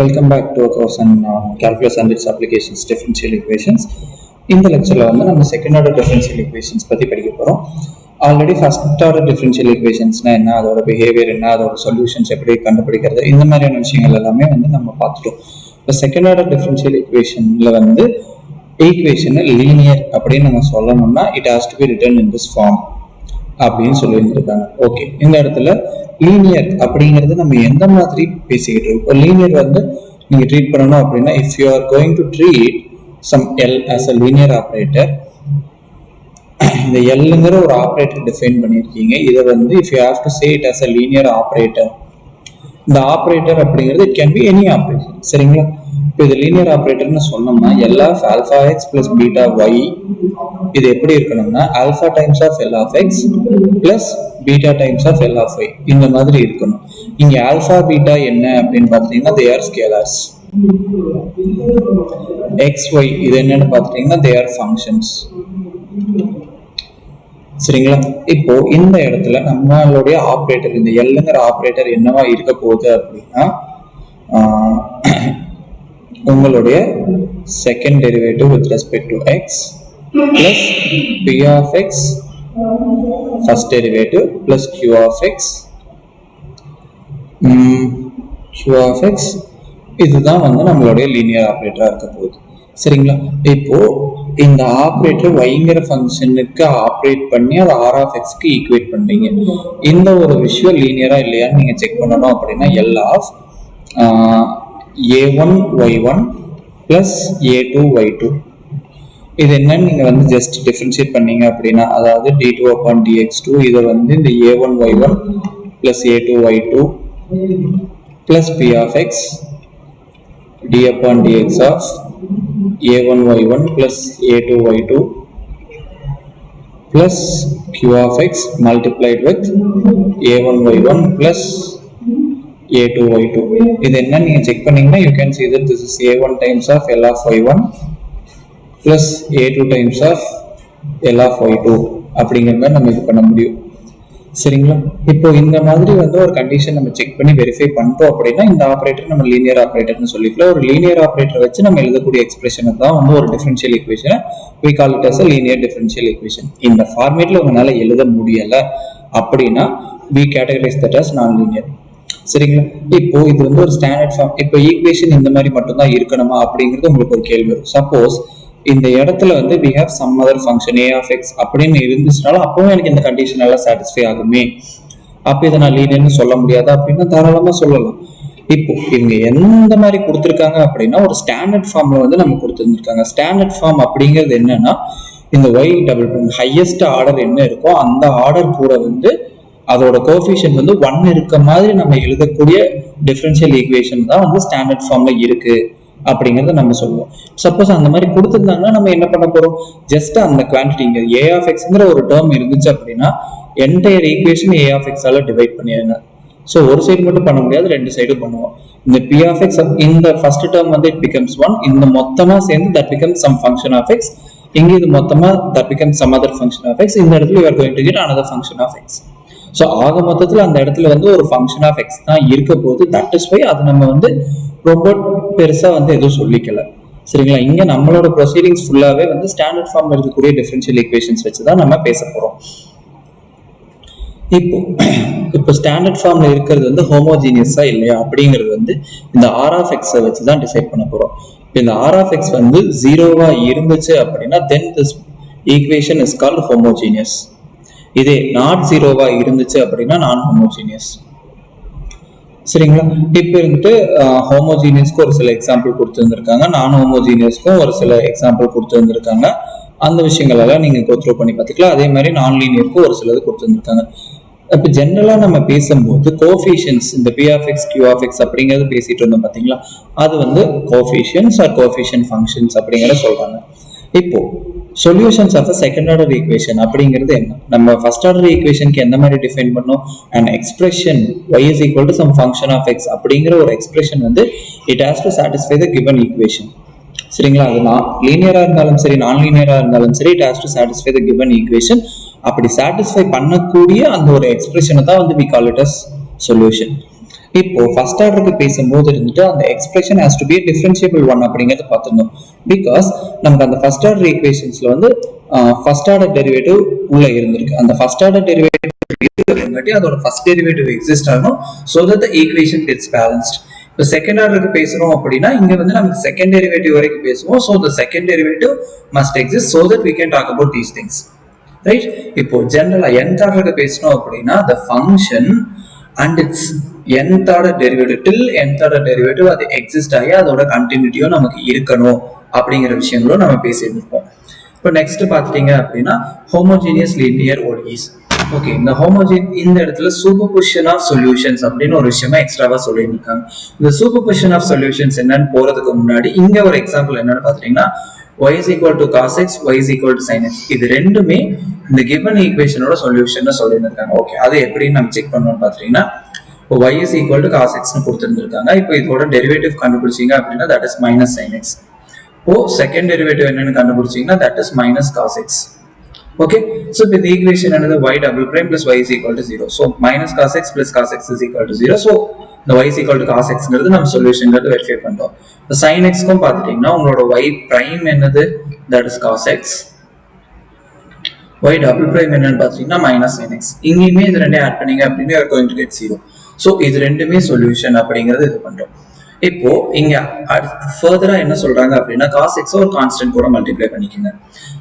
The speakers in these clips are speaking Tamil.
Welcome back to our course on calculus and its applications, differential equations. In the lecture, we will second order differential equations. Already first order differential equations na adoda behavior enna adoda solutions eppadi kandupidikkiradhu indha maariyana vishayangal ellame nama paathutom. The second order differential equation la equation linear appadi nama sollanumna it has to be written in this form அப்படின்னு சொல்லியிருந்திருக்காங்க. ஓகே, இந்த இடத்துல லீனியர் அப்படிங்கிறது நம்ம எந்த மாதிரி பேசிக்கிட்டு இருக்கோம்? லீனியர் நீங்க ட்ரீட் பண்ணணும் அப்படின்னா, if you are going to treat some L as a linear operator, இந்த எல்ங்கிற ஒரு ஆப்ரேட்டர் டிஃபைன் பண்ணியிருக்கீங்க. இதை if you have to say it as a linear operator, இந்த ஆப்ரேட்டர் அப்படிங்கிறது it can be any operator. சரிங்களா? இப்போ இது லீனியர் ஆப்ரேட்டர்னு சொன்னோம்னா L of alpha X plus beta Y இது எப்படி இருக்கணும்னா alpha times of L of X plus beta times of L of Y இந்த மாதிரி இருக்கணும். இங்க ஆல்ஃபா பீட்டா என்ன அப்படின்னு பாத்தீங்கன்னா they are scalars, X Y இது என்னன்னு பாத்தீங்கன்னா தே ஆர் ஃபங்க்ஷன்ஸ். சரிங்களா? இப்போ இந்த இடத்துல நம்மளுடைய ஆப்ரேட்டர் இந்த எல்ங்கிற ஆப்ரேட்டர் என்னவா இருக்க போகுது அப்படின்னா, உங்களுடைய second derivative with respect to X plus P of X first derivative plus Q of X இதுதான் நம்மளுடைய லீனியர் ஆப்ரேட்டரா இருக்க போகுது. சரிங்களா? இப்போ இந்த ஆப்ரேட்டர் ஒய்ங்கிற ஃபங்க்ஷனுக்கு ஆப்ரேட் பண்ணி அதை ஆர் ஆஃப் எக்ஸ்க்கு ஈக்குவேட் பண்றீங்க. இந்த ஒரு விஷயம் லீனியரா இல்லையான்னு நீங்க செக் பண்ணணும் அப்படின்னா L of a1 y1 plus a2 y2 இது என்னன்னு நீங்க ஜஸ்ட் டிஃபரன்ஷியேட் பண்ணீங்க அப்படின்னா, அதாவது d2 upon dx2 இதை இந்த a1 y1 plus a2 y2 plus p of x d upon dx of a1 y1 plus a2 y2 plus q of x multiplied with a1 y1 plus a2 y2 இது என்ன நீங்க செக் பண்ணீங்கன்னா you can see that this is a1 times of l of y1 plus a2 times of l of y2 அப்படிங்கிற மாதிரி நம்ம இது பண்ண முடியும். சரிங்களா? இப்போ இந்த மாதிரி ஒரு கண்டிஷன் நம்ம செக் பண்ணி வெரிஃபை பண்ணிட்டோம் அப்படின்னா இந்த ஆப்ரேட்டர் நம்ம லீனியர் ஆப்ரேட்டர்னு சொல்லிக்கலாம். ஒரு லீனியர் ஆப்ரேட்டர் வச்சு நம்ம எழுதக்கூடிய எக்ஸ்பிரஷனை தான் ஒரு differential equation we call it as a linear differential equation. இந்த ஃபார்மேட்ல உங்களால எழுத முடியல அப்படின்னா we categorize that as non-linear. சரிங்களா? இப்போ இது ஒரு ஸ்டாண்டர்ட் ஃபார்ம். இப்போ ஈக்குவேஷன் இந்த மாதிரி மட்டும் தான் இருக்கணுமா அப்படிங்கிறது உங்களுக்கு ஒரு கேள்வி வரும். சப்போஸ் இந்த இடத்துல we have some other function a of x அப்படின்னு இருந்துச்சுனாலும் அப்பவும் எனக்கு இந்த கண்டிஷன் எல்லாம் சாட்டிஸ்ஃபை ஆகுமே, அப்போ இதை நான் லீனியர்னு சொல்ல முடியாதா அப்படின்னா தாராளமா சொல்லலாம். இப்போ இவங்க எந்த மாதிரி கொடுத்துருக்காங்க அப்படின்னா ஒரு ஸ்டாண்டர்ட் ஃபார்ம்ல நம்ம கொடுத்துருந்துருக்காங்க. ஸ்டாண்டர்ட் ஃபார்ம் அப்படிங்கிறது என்னன்னா இந்த y டபுள் ஹையஸ்ட் ஆர்டர் என்ன இருக்கோ அந்த ஆர்டர் கூட அதோட கோஎஃபிஷியன்ட் 1 இருக்க மாதிரி நம்ம எழுதக்கூடிய டிஃபரன்ஷியல் ஈக்குவேஷன் தான் ஸ்டாண்டர்ட் ஃபார்ம்ல இருக்கு அப்படிங்கறத நம்ம சொல்லுவோம். சப்போஸ் அந்த மாதிரி கொடுத்துருந்தாங்கன்னா நம்ம என்ன பண்ண போறோம், ஜஸ்ட் அந்த குவான்டிட்டி இங்க a of xங்கிற ஒரு டேர்ம் இருந்துச்சு அப்படின்னா entire equation a of x ஆல டிவைட் பண்ணிடுங்க. ஸோ ஒரு சைடு மட்டும் பண்ண முடியாது, ரெண்டு சைடும் பண்ணுவோம். இந்த p of x இந்த ஃபர்ஸ்ட் டேர்ம் it becomes 1, இந்த மொத்தமா சேர்ந்து that becomes some function of x, இங்க இது மொத்தமா that becomes some other function of x, இந்த இடத்துல you are going to get another function of x. So ஆக மொத்தத்தில் அந்த இடத்துல ஒரு ஃபங்க்ஷன் ஆஃப் எக்ஸ் தான் இருக்க போது. தட் இஸ் வை அது நம்ம ரொம்ப பெருசா எதுவும் சொல்லிக்கல. சரிங்களா? இங்க நம்மளோட ப்ரொசீடிங்ஸ் ஃபுல்லாவே ஸ்டாண்டர்ட் ஃபார்ம்ல இருக்கக்கூடிய டிஃபரன்ஷியல் ஈக்குவேஷன்ஸ் வச்சுதான் நம்ம பேச போறோம். இப்போ ஸ்டாண்டர்ட் ஃபார்ம்ல இருக்கிறது ஹோமோஜீனியஸா இல்லையா அப்படிங்கிறது இந்த ஆர் ஆஃப் எக்ஸை வச்சுதான் டிசைட் பண்ண போறோம். இந்த ஆர் ஆஃப் எக்ஸ் 0வா இருந்துச்சு அப்படின்னா then this equation is called homogeneous. இதே நாட் 0வா இருந்துச்சு அப்படின்னா நான் ஹோமோஜீனியஸ். சரிங்களா? இப்ப ஹோமோஜீனியஸ்க்கு ஒரு சில எக்ஸாம்பிள் கொடுத்துருந்துருக்காங்க, நான் ஹோமோஜீனியஸ்க்கும் ஒரு சில எக்ஸாம்பிள் கொடுத்துருந்துருக்காங்க. அந்த விஷயங்கள் எல்லாம் நீங்க கோ த்ரூ பண்ணி பார்த்துக்கலாம். அதே மாதிரி நான் லீனியருக்கும் ஒரு சிலது கொடுத்துருந்துருக்காங்க. இப்போ ஜென்ரலா நம்ம பேசும்போது கோஎஃபிஷியன்ட்ஸ் இந்த p of x q of x அப்படிங்கறது பேசிட்டு இருந்தோம் பாத்தீங்களா, அது கோஎஃபிஷியன்ட்ஸ் ஆர் கோஎஃபிஷியன்ட் ஃபங்க்ஷன்ஸ் அப்படிங்கறத சொல்றாங்க. இப்போ solutions of second order equation அப்படிங்கிறது என்ன? நம்ம ஃபர்ஸ்ட் ஆர்டர் ஈக்குவேஷனுக்கு எந்த மாதிரி டிஃபைன் பண்ணோம், an expression y is equal to some function of x அப்படிங்கிற ஒரு expression it has to satisfy the given equation. சரிங்களா? அது லீனியரா இருந்தாலும் சரி நான் லீனியரா இருந்தாலும் சரி it has to satisfy the given equation. அப்படி சாட்டிஸ்ஃபை பண்ணக்கூடிய அந்த ஒரு எக்ஸ்பிரஷனை தான் we call it as solution. இப்போ ஃபர்ஸ்ட் ஆர்டருக்கு பேசும்போது இருந்துட்டு அந்த expression has to be differentiable one அப்படிங்கிறது பார்த்துருந்தோம். பிகாஸ் நமக்கு அந்த ஃபர்ஸ்ட் ஆர்டர் ஈக்குவேஷன்ஸ்ல வந்து ஃபர்ஸ்ட் ஆர்டர் டெரிவேட்டிவ் உள்ள இருந்திருக்கு. அந்த ஃபர்ஸ்ட் ஆர்டர் டெரிவேட்டிவ் அதோட ஃபர்ஸ்ட் டெரிவேட்டிவ் எக்ஸிஸ்ட் ஆகணும், so that the equation gets balanced. இப்போ செகண்ட் ஆர்டருக்கு பேசுறோம் அப்படின்னா இங்க வந்து நமக்கு செகண்ட் டெரிவேட்டிவ் வரைக்கும் பேசுவோம். so the second derivative must exist so that we can talk about these things, right? இப்போ ஜெனரலா nth ஆர்டருக்கு பேசணும் அப்படின்னா the function and its nth order derivative till nth order derivative அது எக்ஸிஸ்ட் ஆகி அதோட கண்டினியூட்டியும் நமக்கு இருக்கணும் அப்படிங்கிற விஷயங்களும் நம்ம பேசிட்டு இருக்கோம். இப்போ நெக்ஸ்ட் பார்த்துட்டீங்க அப்படின்னா ஹோமோஜீனியஸ் லீனியர் ODEs. ஓகே, இந்த இடத்துல சூப்பர்பொசிஷன் ஆஃப் சொல்யூஷன்ஸ் அப்படின்னு ஒரு விஷயமா எக்ஸ்ட்ராவா சொல்லியிருக்காங்க. இந்த சூப்பர்பொசிஷன் ஆஃப் சொல்யூஷன்ஸ் என்னன்னு போறதுக்கு முன்னாடி இங்க ஒரு எக்ஸாம்பிள் என்னன்னு பாத்தீங்கன்னா y is equal to cos x, y is equal to sin x. இது ரெண்டுமே இந்த given equationோட சொல்யூஷன் சொல்லியிருக்காங்க. ஓகே, அது எப்படின்னு நம்ம செக் பண்ணணும்னு பாத்தீங்கன்னா y is equal to cos x னு கொடுத்திருக்காங்க. இப்போ இதோட டெரிவேட்டிவ் கண்டுபிடிச்சீங்க அப்படின்னா that is minus sin x. இப்போ செகண்ட் டெரிவேட்டிவ் என்னன்னு கண்டுபிடிச்சீங்கன்னா that is minus cos x. Okay, so with the equation another y double prime plus y is equal to 0. So minus cos x plus cos x is equal to 0. So the y is equal to cos x ங்கிறது நம்ம சொல்யூஷன்ங்கிறது வெரிஃபை பண்றோம். the sin x க்கும் பாத்துட்டீங்கன்னா உங்களோட y prime என்னது, that is cos x. y double prime என்னன்னு பாத்தீங்கன்னா minus sin x. இங்கேயுமே இது ரெண்டையும் ஆட் பண்ணீங்க அப்படின்னா you are going to get 0. so இது ரெண்டுமே சொல்யூஷன் அப்படிங்கிறது இது பண்றோம். இப்போ இங்க ஃபர்தரா என்ன சொல்றாங்க அப்படின்னா cos x ஒரு கான்ஸ்டன்ட் கூட மல்டிப்ளை பண்ணிக்கோங்க.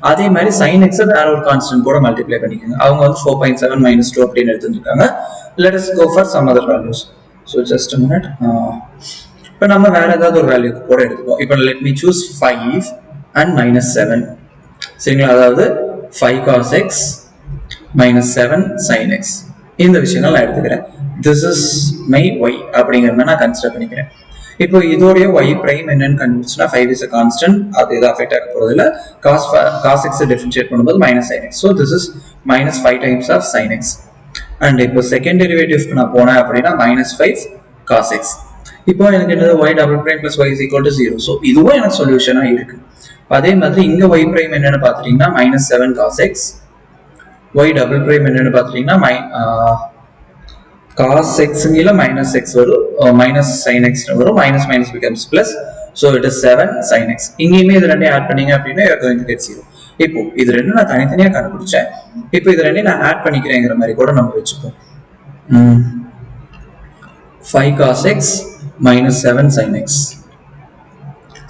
அதே மாதிரி sin x வேற ஒரு கான்ஸ்டன்ட் கூட மல்டிப்ளை பண்ணிக்கோங்க. அவங்க வந்து 4.7 minus 2 அப்படின்னு எடுத்துருக்காங்க. let us go for some other values. so just a minute. இப்போ நம்ம வேற ஏதாவது ஒரு வேல்யூ கூட எடுத்துப்போம். இப்போ let me choose 5 and minus 7. சரிங்களா, அதாவது 5 cos x minus 7 sin x. இந்த விஷயங்கள் நான் எடுத்துக்கிறேன். this is my y அப்படிங்கறத நான் கன்சிடர் பண்ணிக்கிறேன். இப்போ இதோடைய y prime என்னன்னு கண்டுபிடிச்சா 5 is a constant, அது எது அஃபெக்ட் ஆக போறது இல்ல. cos x டிஃபரன்ஷியேட் பண்ணும்போது minus sin x. so this is minus 5 times of sin x. and இப்போ செகண்ட் டெரிவேட்டிவ்க்கு நான் போனேன் அப்படின்னா minus 5 cos x. இப்போ எனக்கு என்னது y double prime plus y is equal to 0. so இதுவும் எனக்கு சொல்யூஷனா இருக்கு. அதே மாதிரி இங்க y prime என்னன்னு பாத்துட்டீங்கன்னா minus 7 cos x. y double prime என்னன்னு பாத்துட்டீங்கன்னா cos x ங்கல minus x வரும், minus sin x வரும், minus minus becomes plus, so it is 7 sin x. இங்கேயுமே இது ரெண்டையும் ஆட் பண்ணீங்க அப்படின்னா you are going to get 0. இப்போ இது ரெண்டும் நான் தனித்தனியா கண்டுபிடிச்சேன். இப்போ இது ரெண்டையும் நான் ஆட் பண்ணிக்கிறேங்கிற மாதிரி கூட நம்ம வச்சுப்போம். 5 cos x minus 7 sin x.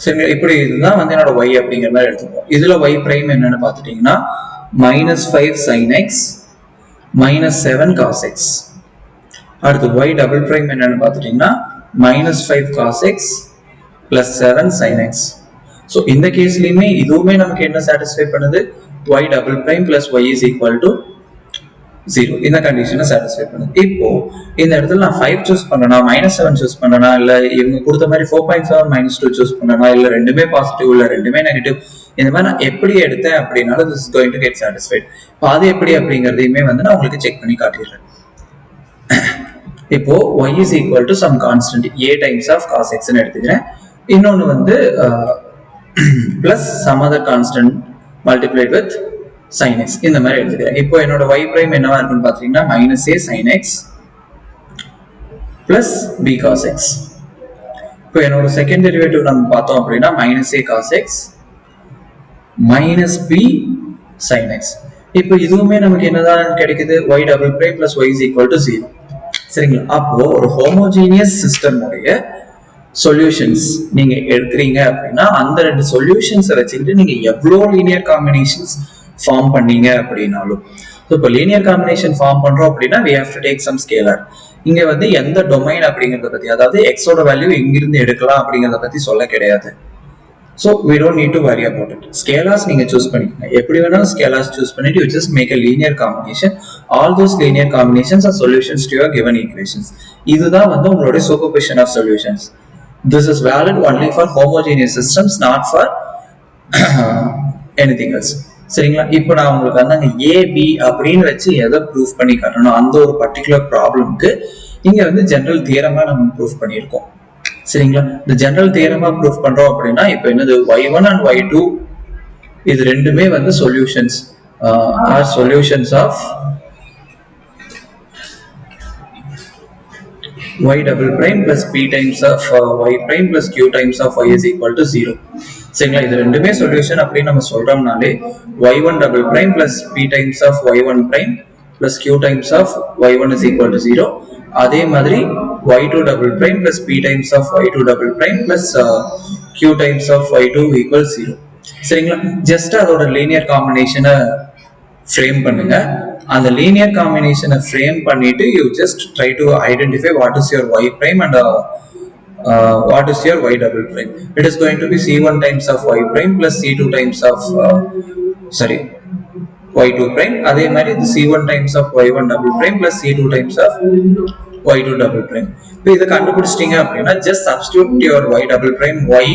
சரி, இப்படி இதுதான் வந்து என்னோட y அப்படிங்கிற மாதிரி எடுத்துப்போம். இதுல y prime என்னன்னு பாத்துட்டீங்கன்னா minus 5 sin x minus 7 cos x. அடுத்து y double prime என்னன்னு பாத்துட்டீங்கன்னா minus 5 cos x plus 7 sin x. so இந்த கேஸ்லயுமே இதுவுமே நமக்கு என்ன சாட்டிஸ்ஃபை பண்ணுது, y double prime plus y is equal to 0. இந்த கண்டிஷனை சாட்டிஸ்ஃபை பண்ணுது. இப்போ இந்த இடத்துல நான் 5 சூஸ் பண்ணனா, minus 7 சூஸ் பண்ணனா, இல்ல இவங்க கொடுத்த மாதிரி 4.7 minus 2 சூஸ் பண்ணனா, இல்ல ரெண்டுமே பாசிட்டிவ் இல்ல ரெண்டுமே நெகட்டிவ், இந்த மாதிரி நான் எப்படி எடுத்தேன் அப்படின்னாலும் this is going to get satisfied. அது எப்படி அப்படிங்கறதையுமே வந்து நான் உங்களுக்கு செக் பண்ணி காட்டிடுறேன். இப்போ y is equal to some constant a times of cos x ன்னு எடுத்துக்கிறேன். இன்னொன்னு வந்து plus some other constant multiplied with sin x இந்த மாதிரி எடுத்துக்கிறேன். இப்போ என்னோட y prime என்னவா இருக்குன்னு பாத்தீங்கன்னா minus a sin x plus b cos x. இப்போ என்னோட செகண்ட் டெரிவேட்டிவ் நம்ம பார்த்தோம் அப்படின்னா minus a cos x minus b sin x. இப்போ இதுவுமே நமக்கு என்னதான் கிடைக்குது, y double prime plus y is equal to 0. சரிங்களா, அப்போ ஒரு ஹோமோஜீனியஸ் சிஸ்டம் உடைய சொல்யூஷன்ஸ் நீங்க எடுக்கிறீங்க அப்படின்னா அந்த ரெண்டு சொல்யூஷன்ஸை வச்சுக்கிட்டு நீங்க எவ்வளோ லீனியர் காம்பினேஷன்ஸ் ஃபார்ம் பண்ணீங்க அப்படின்னாலும், இப்போ லீனியர் காம்பினேஷன் ஃபார்ம் பண்றோம் அப்படின்னா we have to take some scalar. இங்க வந்து எந்த டொமைன் அப்படிங்கறத பத்தி, அதாவது எக்ஸோட வேல்யூ எங்கிருந்து எடுக்கலாம் அப்படிங்கறத பத்தி சொல்ல கிடையாது. so we don't need to worry about it. scalars நீங்க சூஸ் பண்ணிக்கங்க, எப்படி வேணாலும் scalars சூஸ் பண்ணிட்டு you just make a linear combination. all those linear combinations are solutions to your given equations. இதுதான் வந்து உங்களுடைய superposition of solutions. this is valid only for homogeneous systems, not for anything else. சரிங்களா, இப்போ நான் உங்களுக்கு வந்து அங்க a b அப்படின்னு வச்சு எதை ப்ரூஃப் பண்ணி காட்டணும், அந்த ஒரு பர்டிகுலர் ப்ராப்ளம்க்கு இங்க வந்து ஜெனரல் தியரமா நம்ம ப்ரூஃப் பண்ணியிருக்கோம். சரிங்களா, இந்த ஜெனரல் தியரமா ப்ரூஃப் பண்றோம் அப்படின்னா இப்போ என்னது y1 and y2 இது ரெண்டுமே வந்து solutions are solutions of y double prime plus p times of y prime plus q times of y is equal to 0. சரிங்களா, இது ரெண்டுமே சொல்யூஷன் அப்படின்னு நம்ம சொல்றோம்னாலே y1 double prime plus p times of y1 prime plus q times of y1 is equal to 0. அதே மாதிரி y2 double prime plus p times of y2 double prime plus q times of y2 equals 0. சரிங்களா, ஜஸ்ட் அதோட லீனியர் காம்பினேஷனை ஃப்ரேம் பண்ணுங்க. அந்த லீனியர் காம்பினேஷனை ஃப்ரேம் பண்ணிட்டு you just try to identify what is your y prime and what is your y double prime. It is going to be c1 times of y prime plus c2 times of y2 prime. அதே மாதிரி இது c1 times of y1 double prime plus c2 times of y2 double prime. இப்போ இதை கண்டுபிடிச்சிட்டீங்க அப்படின்னா just substitute your y double prime, y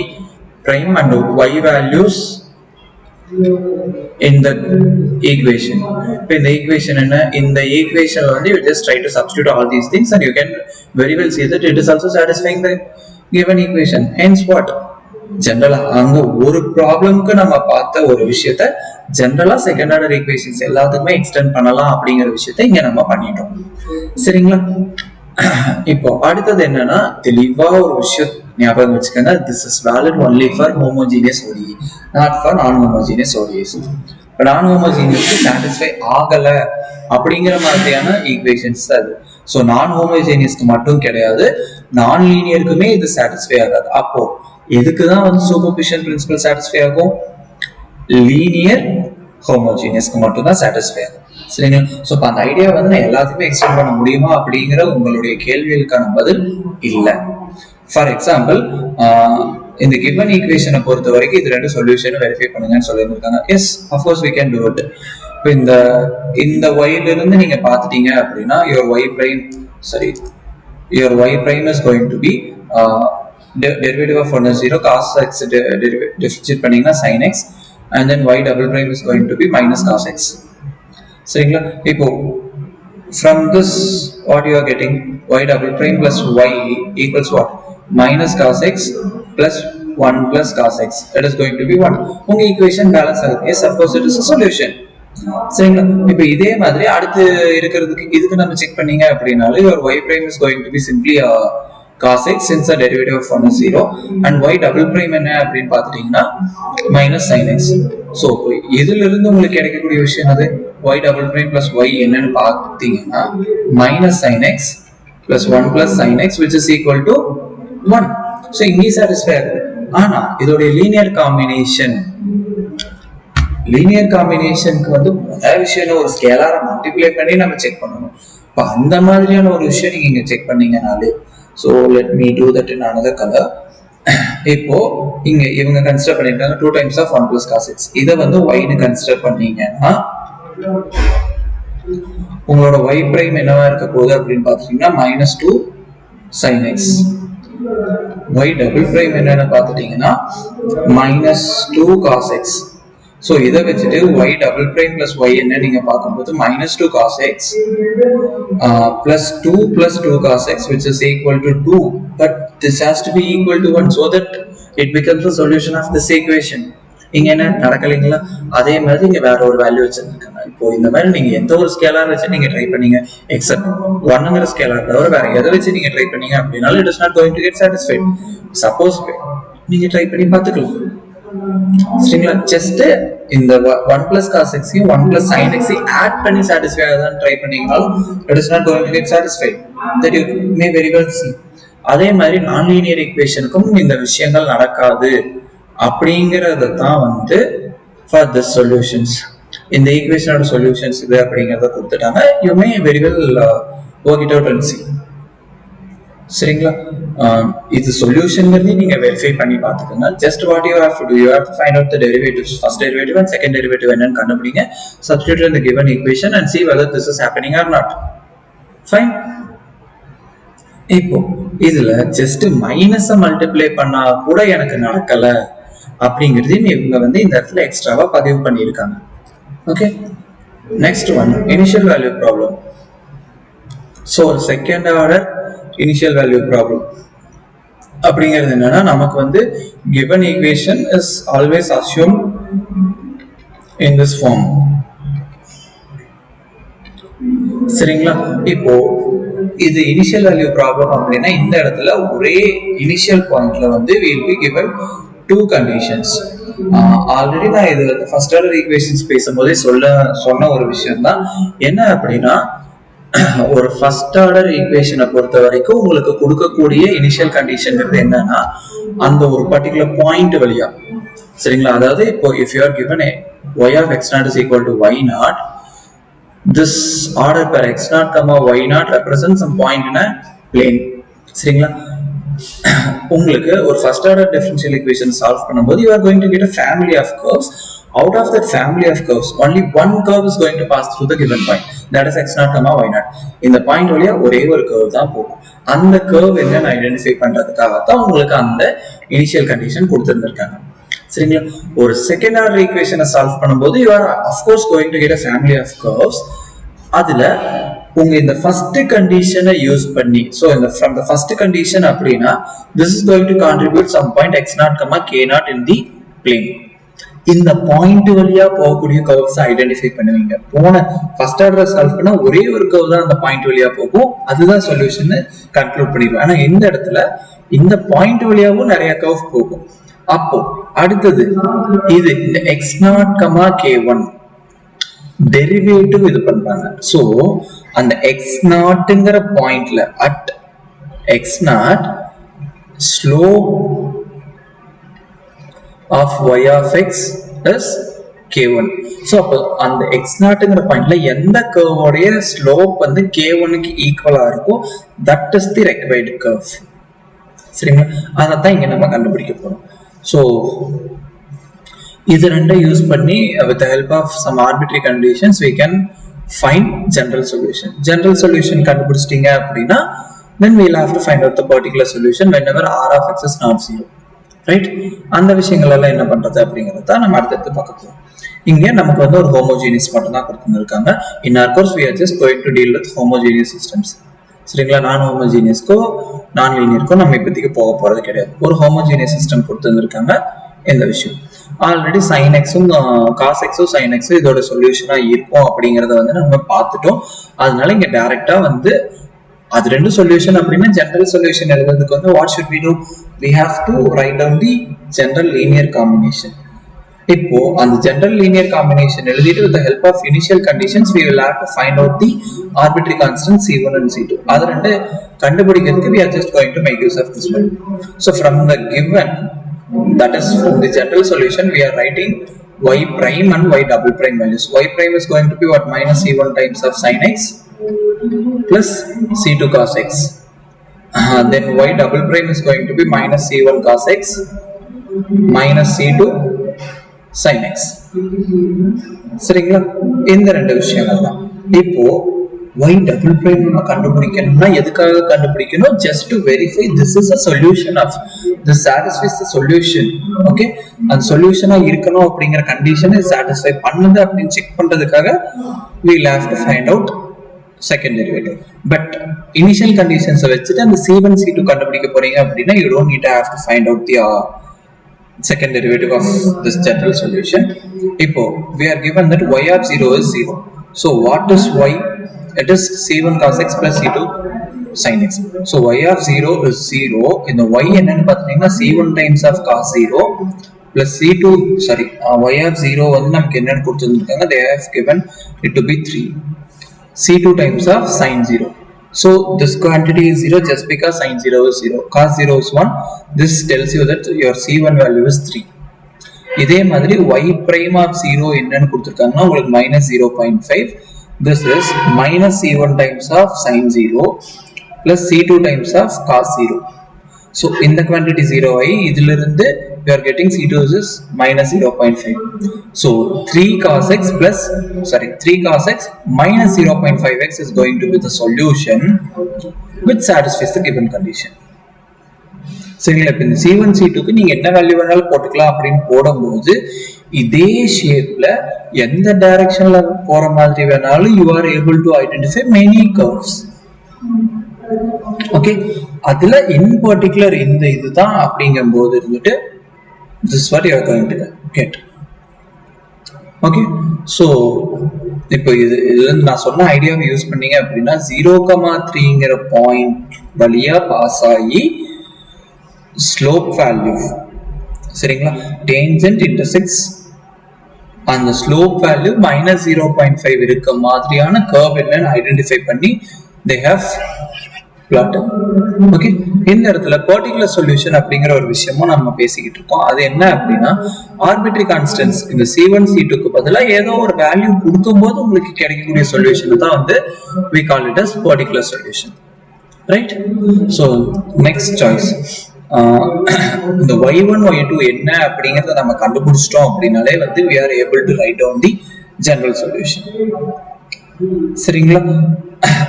prime and y values in the equation. In the equation you just try to substitute all these things and you can very well see that it is also satisfying the given equation. Hence what, general அங்க ஒரு ப்ராப்ளம்க்கு நம்ம பார்த்த ஒரு விஷயத்தை ஜெனரலா செகண்ட் ஆர்டர் ஈக்குவேஷன்ஸ் எல்லாத்துக்குமே எக்ஸ்டெண்ட் பண்ணலாம் அப்படிங்கிற விஷயத்தை இங்க நம்ம பண்ணிட்டோம். சரிங்களா, இப்போ அடுத்தது என்னன்னா தெளிவா ஒரு விஷயம் ஞாபகம் வச்சுக்கோங்க. this is valid only for homogeneous ODE, not for non-homogeneous ODEs. இப்போ non-homogeneous satisfy ஆகல அப்படிங்கிற மாதிரியான ஈக்குவேஷன்ஸ் அது. ஸோ non-homogeneous மட்டும் கிடையாது, நான் லீனியருக்குமே இது சாட்டிஸ்ஃபை ஆகாது. அப்போ எதுக்குதான் வந்து சூப்பர்பிஷன் பிரின்சிபல் சாட்டிஸ்ஃபை ஆகும்? லீனியர் ஹோமோஜீனியஸ்க்கு மட்டும் தான் சாட்டிஸ்ஃபை ஆகும். சரிங்களா, ஸோ இப்போ அந்த ஐடியா வந்து நான் எல்லாத்தையுமே எக்ஸ்டெண்ட் பண்ண முடியுமா அப்படிங்கிற உங்களுடைய கேள்விகளுக்கான பதில் இல்லை. ஃபார் எக்ஸாம்பிள், இந்த கிவன் ஈக்குவேஷனை பொறுத்த வரைக்கும் இது ரெண்டு சொல்யூஷன் வெரிஃபை பண்ணுங்கன்னு சொல்லியிருக்காங்க. Yes, of course we can do it. இப்போ இந்த ஒய்ல இருந்து நீங்க பார்த்துட்டீங்க அப்படின்னா your y prime is going to be derivative of 1 is 0, cos x differentiate பண்ணீங்கன்னா sin x, and then y double prime is going to be minus cos x. சரிங்களா, இப்போ from this what you are getting, y double prime plus y equals what? Minus cos x plus 1 plus cos x. That is going to be 1. உங்க equation balance ஆகுது. Yes, of course it is a solution. சரிங்களா, இப்போ இதே மாதிரி அடுத்து இருக்கிறதுக்கு இதுக்கு நம்ம செக் பண்ணீங்க அப்படின்னாலும் your y prime is going to be simply cos x since the derivative of 1 is 0, and y double prime என்ன அப்படின்னு பார்த்துட்டீங்கன்னா minus sin x. ஸோ இதுல இருந்து உங்களுக்கு கிடைக்கக்கூடிய விஷயம் அது y double prime plus y என்னன்னு பார்த்தீங்கன்னா minus sin x plus 1 plus sin x which is equal to 1. So இங்கே சாட்டிஸ்ஃபை ஆகுது. ஆனா இதோடைய லீனியர் காம்பினேஷனுக்கு வந்து முதல் விஷயம் ஒரு ஸ்கேலாரை மல்டிப்ளை பண்ணி நம்ம செக் பண்ணணும். இப்போ அந்த மாதிரியான ஒரு விஷயம் நீங்க இங்க செக் பண்ணீங்கனாலே, so let me do that in another colour. இப்போ இங்க இவங்க கன்சிடர் பண்ணிருக்காங்க 2 times of 1 plus cos x. இதை வந்து y-னு கன்சிடர் பண்ணீங்கன்னா உங்களோட y prime என்னவா இருக்க போகுது அப்படின்னு பாத்தீங்கன்னா -2 sin x. y double prime என்னன்னு பாத்துட்டீங்கன்னா -2 cos x. ஸோ இதை வச்சுட்டு y double prime plus y என்ன நீங்க பார்க்கும்போது -2 cos x plus 2 plus 2 cos x which is equal to 2, but this has to be equal to 1 so that it becomes the solution of this equation. இங்க என்ன நடக்கலைங்களா, அதே மாதிரி இங்க வேற ஒரு வேல்யூ வச்சிருக்காங்க. இப்போ இந்த மாதிரி நீங்க எந்த ஒரு ஸ்கேலார் வச்சு நீங்க ட்ரை பண்ணீங்க எக்ஸப்ட் 1ங்கிற ஸ்கேலார் தவிர வேற எதை வச்சு நீங்க ட்ரை பண்ணீங்க அப்படின்னாலும் it is not going to get satisfied. Suppose நீங்க ட்ரை பண்ணி பார்த்துக்கலாம். சரிங்களா, ஜஸ்ட் இந்த 1 plus cos x 1 plus sin x add பண்ணி சாட்டிஸ்ஃபை ஆகுதான்னு ட்ரை பண்ணீங்கனாலும் it is not going to get satisfied. That you may very well see. அதே மாதிரி நான் லீனியர் ஈக்குவேஷனுக்கும் இந்த விஷயங்கள் நடக்காது அப்படிங்கறத தான் வந்து for this solutions இந்த ஈக்குவேஷனோட சொல்யூஷன்ஸ் இது அப்படிங்கறத கொடுத்துட்டாங்க. you may very well work it out and see. சரிங்களா, இது சொல்யூஷன் நீங்க வெரிஃபை பண்ணி பார்த்துக்கோங்க. Just what you have to to, you have to find out the derivatives, first derivative and second derivative என்னன்னு கண்டுபிடிங்க, substitute in the given equation and see whether this is happening or not. Fine. இப்போ இதுல ஜஸ்ட் மைனஸ மல்டிப்ளை பண்ணா கூட எனக்கு நடக்கல அப்படிங்கிறதையும் இவங்க வந்து இந்த இடத்துல எக்ஸ்ட்ராவா பதிவு பண்ணியிருக்காங்க. Okay, next one initial value problem. So second order initial value problem அப்படிங்கிறது என்னன்னா, நமக்கு வந்து given equation is always assumed in this form. சரிங்களா, இப்போ இது இனிஷியல் வேல்யூ ப்ராப்ளம் அப்படின்னா இந்த இடத்துல ஒரே இனிஷியல் பாயிண்ட்ல வந்து will be given two conditions. Already நான் இது வந்து ஃபர்ஸ்ட் ஆர்டர் ஈக்குவேஷன்ஸ் பேசும்போதே சொன்ன ஒரு விஷயம் தான் என்ன அப்படின்னா, ஒரு ஃபர்ஸ்ட் ஆர்டர் ஈக்குவேஷனை பொறுத்த வரைக்கும் உங்களுக்கு கொடுக்கக்கூடிய இனிஷியல் கண்டிஷன் என்னன்னா அந்த ஒரு பர்டிகுலர் பாயிண்ட் வழியா, சரிங்களா? அதாவது இப்போ if you are given a y of x naught is equal to y naught, this order per x naught comma y naught represents some point in a plane, சரிங்களா? உங்களுக்கு ஒரு first order differential equation solve பண்ணும்போது you are going to get a family of curves. Out of that family of curves, only one curve is going to pass through the given point, that is x naught comma y naught. இந்த பாயிண்ட் வழியா ஒரே ஒரு curve தான் போகும். அந்த curve என்னன்னு ஐடென்டிஃபை பண்றதுக்காக தான் உங்களுக்கு அந்த இனிஷியல் கண்டிஷன் கொடுத்திருந்திருக்காங்க, சரிங்களா? ஒரு செகண்ட் ஆர்டர் ஈக்குவேஷனை சால்வ் பண்ணும்போது you are of course going to get a family of curves. அதுல உங்க இந்த ஃபர்ஸ்ட் கண்டிஷனை யூஸ் பண்ணி, so இந்த from the first condition அப்படின்னா this is going to contribute some point x naught comma k naught in the plane. இந்த பாயிண்ட் வழியா போகக்கூடிய கர்வ்ஸ் ஐடென்டிஃபை பண்ணுவீங்க. போன ஃபர்ஸ்ட் ஆர்டர் சால்வ் பண்ணா ஒரே ஒரு கர்வ் தான் அந்த பாயிண்ட் வழியா போகும், அதுதான் சொல்யூஷன் கன்க்ளூட் பண்ணிடுவோம். ஆனா இந்த இடத்துல இந்த பாயிண்ட் வழியாவும் நிறைய கர்வ் போகும். அப்போ அடுத்தது இது இந்த X not comma k1 derivative இது பண்றாங்க. சோ அந்த எக்ஸ் நாட்ங்கிற பாயிண்ட்ல at X not slope of y of x is k1. so அப்போ அந்த x நாட்ங்கிற பாயிண்ட்ல எந்த கர்வோடைய ஸ்லோப் வந்து k1 க்கு ஈக்குவலா இருக்கோ that is the required curve, சரிங்களா? அதான் இங்க நம்ம கண்டுபிடிக்க போறோம். so இது ரெண்டை யூஸ் பண்ணி with the help of some arbitrary conditions we can find general solution கண்டுபிடிச்சிட்டீங்க அப்படின்னா then we'll have to find out the particular solution whenever r of x is not 0, right? அந்த விஷயங்கள் எல்லாம் என்ன பண்றது அப்படிங்கறத நம்ம அடுத்து பார்க்க போறோம். இங்க நமக்கு வந்து ஒரு ஹோமோஜீனியஸ் மட்டும் தான் கொடுத்திருக்காங்க. in our course we are just going to deal with homogeneous systems, சரிங்களா? நான் ஹோமோஜீனியஸ்க்கோ நான் லீனியர்க்கோ நம்ம இப்போதைக்கு போக போறது கிடையாது. ஒரு ஹோமோஜீனியஸ் சிஸ்டம் கொடுத்திருக்காங்க. இந்த விஷயம் ஆல்ரெடி sin xும் cos xும் sin xும் இதோட சொல்யூஷனா இருக்கும் அப்படிங்கறத வந்து நம்ம பார்த்துட்டோம். அதனால இங்க டைரக்டா வந்து அது ரெண்டு சொல்யூஷன் அப்படின்னா ஜெனரல் சொல்யூஷன் எழுதுறதுக்கு வந்து what should we do? we have to write down the general linear combination. இப்போ அந்த general linear combination எழுதிட்டு with the help of initial conditions we will have to find out the arbitrary constants c1 and c2. அது ரெண்டு கண்டுபிடிக்கிறதுக்கு we are just going to make use of this one. so from the given, that is from the general solution, we are writing y prime and y double prime values. Y prime is going to be what? minus c1 times of sin x plus c2 cos x. Then y double prime is going to be minus c1 cos x minus c2 sin x, சரிங்களா? இந்த ரெண்டு விஷயங்கள் தான். இப்போ y double prime நம்ம கண்டுபிடிக்கணும்னா எதுக்காக கண்டுபிடிக்கணும்? just to verify this is a solution of this satisfies the solution. okay, அந்த சொல்யூஷனா இருக்கணும் அப்படிங்கிற கண்டிஷனை சாட்டிஸ்ஃபை பண்ணுது அப்படின்னு செக் பண்றதுக்காக we will have to find out second derivative. but initial conditions வச்சிட்டு அந்த c1 c2 கண்டுபிடிக்க போறீங்க அப்படின்னா you don't need to have to find out the second derivative of this general solution. இப்போ we are given that y of 0 is 0. so what is y? it is c1 cos x plus c2 sin x. so y of 0 is 0. இந்த y என்னன்னு பார்த்தீங்கன்னா c1 times of cos 0 plus c2 y of 0 வந்து நமக்கு என்னன்னு கொடுத்திருக்காங்க, they have given it to be 3. c2 times of sin 0. so this quantity is 0 just because sin 0 is 0. cos 0 is 1. this tells you that your c1 value is 3. இதே மாதிரி y prime of 0 என்னன்னு கொடுத்திருக்காங்கன்னா உங்களுக்கு minus 0.5. this is minus c1 times of sin 0 plus c2 times of cos 0. so இந்த quantity 0 ஐ இதிலிருந்து we are getting c2 is minus 0.5. so 3 cos x minus 0.5x is going to be the solution which satisfies the given condition. சரிங்களா? இப்போ இந்த c1 c2 க்கு நீங்க என்ன வேல்யூ வேணாலும் போட்டுக்கலாம் அப்படின்னு போடும்போது இதே ஷேப்ல எந்த டைரக்ஷன்ல போற மாதிரி வேணாலும் you are able to identify many curves. Okay, அதுல in particular இந்த இதுதான் அப்படிங்கும்போது இருந்துட்டு this is what you are going to get. okay, so இப்போ இதுல நான் சொன்ன ஐடியாவை யூஸ் பண்ணீங்க அப்படின்னா 0,3ங்கிற பாயிண்ட் வழியா பாஸ் ஆகி ஸ்லோப் வேல்யூ, சரிங்களா, டேஞ்சன்ட் இன்டர்செக்ட்ஸ் அந்த ஸ்லோப் வேல்யூ -0.5 இருக்க மாதிரியான கர்வ் என்னன்னு ஐடென்டிஃபை பண்ணி they have plotted. ஓகே, இந்த இடத்துல பர்டிகுலர் சொல்யூஷன் அப்படிங்கிற ஒரு விஷயமும் நம்ம பேசிக்கிட்டு இருக்கோம். அது என்ன அப்படின்னா ஆர்பிட்ரரி கான்ஸ்டன்ட்ஸ் இந்த C1 C2க்கு பதிலாக ஏதோ ஒரு வேல்யூ கொடுக்கும்போது உங்களுக்கு கிடைக்கக்கூடிய சொல்யூஷன் தான் வந்து we call it as particular solution, right? So next choice, இந்த y1 y2 என்ன அப்படிங்கறத நம்ம கண்டுபிடிச்சிட்டோம் அப்படினாலே வந்து we are able to write down the general solution. சரிங்களா,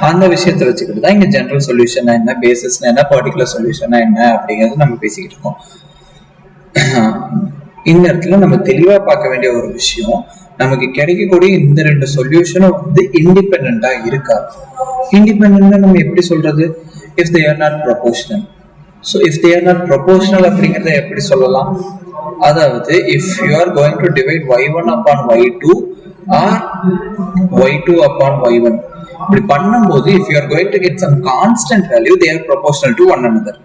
அந்த விஷயத்தை வச்சுக்கிட்டு தான் இங்க ஜெனரல் சொல்யூஷன் என்ன, பேசிஸ்னா என்ன, பர்டிகுலர் சொல்யூஷனா என்ன அப்படிங்கறது நம்ம பேசிக்கிட்டு இருக்கோம். இந்த இடத்துல நம்ம தெளிவா பார்க்க வேண்டிய ஒரு விஷயம், நமக்கு கிடைக்கக்கூடிய இந்த ரெண்டு சொல்யூஷனும் வந்து இண்டிபெண்டா இருக்கா. இண்டிபெண்டன்ட் நம்ம எப்படி சொல்றது? if they are not proportional. So if they are not proportional அப்படிங்கறத எப்படி சொல்லலாம்? அதாவது if you are going to divide y1 upon y2 or y2 upon y1, இப்படி பண்ணும்போது if you are going to get some constant value, they are proportional to one another,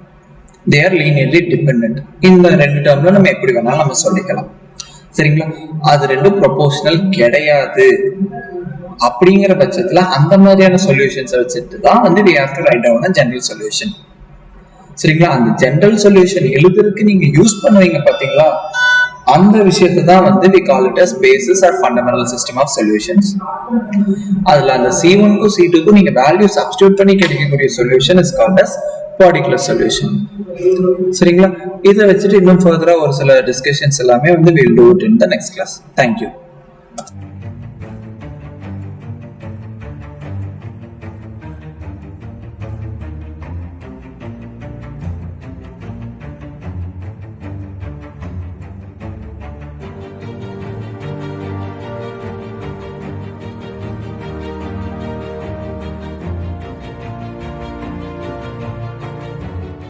they are linearly dependent. இந்த ரெண்டு டேர்ம்ல நம்ம எப்படி வேணாலும் நம்ம சொல்லிக்கலாம். சரிங்களா, அது ரெண்டும் ப்ரொபோர்ஷனல் கிடையாது அப்படிங்கிற பட்சத்துல அந்த மாதிரியான சொல்யூஷன்ஸ் வச்சுட்டு தான் வந்து we have to write down a general solution. சரிங்களா, அந்த ஜெனரல் சொல்யூஷன் எழுதுறதுக்கு நீங்க யூஸ் பண்ணுவீங்க பாத்தீங்களா, அந்த விஷயத்தை தான் வந்து we call it as basis or fundamental system of solutions. அதுல அந்த C1 க்கு C2 க்கு நீங்க வேல்யூ சப்ஸ்டிட்யூட் பண்ணி கிடைக்கக்கூடிய solution is called as particular solution. சரிங்களா, இதை வச்சுட்டு இன்னும் ஃபர்தரா ஒரு சில டிஸ்கஷன்ஸ் எல்லாமே வந்து we'll do it in the next class. Thank you.